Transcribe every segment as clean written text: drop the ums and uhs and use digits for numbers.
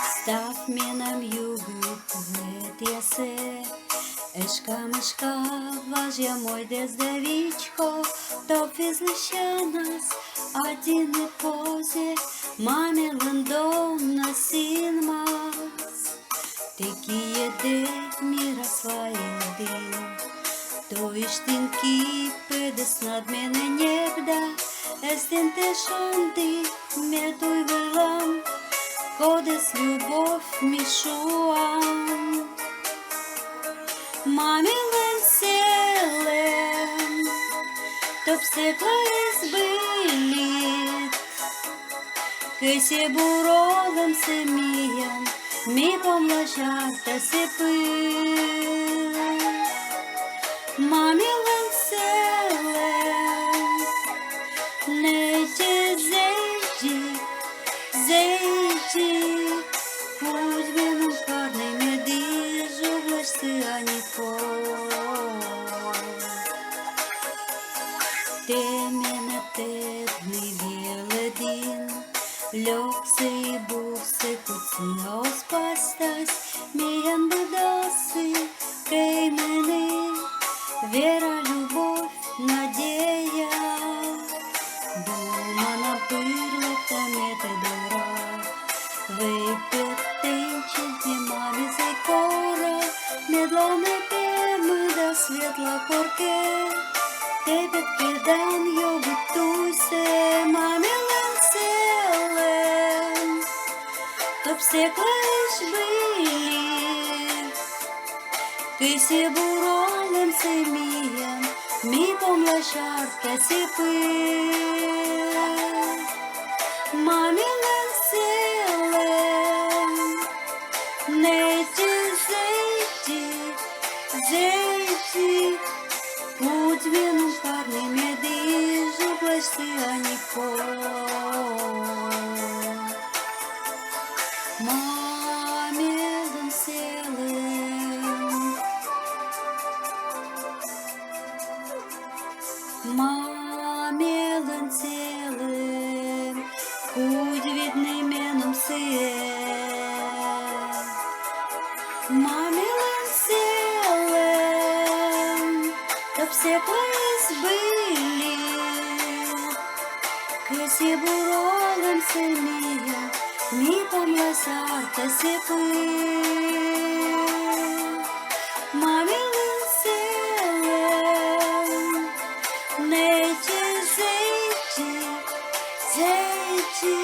Став мінам югу плетєсе, ешка мешка важя мой дездевичко, то физлища нас, один и позе, маме лендом на син мас. Такие де мира своєдин, то іштинки педес над мене небда, естен те шонди, медуй велам, кодес любов мишуам. Маме селем, то псекла избылит, кесе буролом семиям, ми помлажата се пыл. Маме селем, не те зейди, зейди, пусть веном карной меди, жуглашься, а не Темена тедний веледин, льоксе и буксе куцина оспастась, миян бедасы, крей мене, вера, любовь, надея. Дума напырла тамете дора, выпьет тенчить не маме зайкора, медлane темы до светла корке. Тебе кидан йоби туйсе, маме селем, то псеклеш били, киси буролем семиям, ми помлашарка се пил. Маме селем, не ти зейти, зейти, путь веном карный меди, жуглашься, а не Маме селем, маме селем, путь видный меном сем. Маме селем, то все были, киси буролем семия, ми помласарта се пыл. Маме селем, не те зейти, зейти,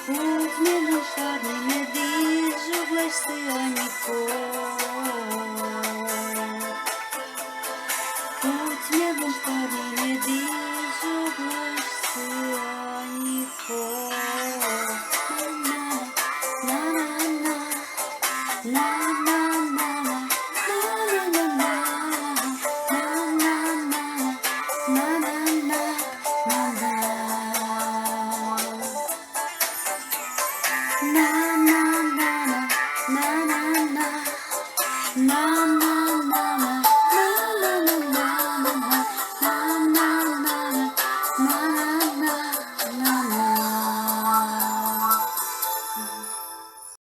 путь меном карный меди, жуглашься, а не Путь медом карный меди, жуглашься, а не na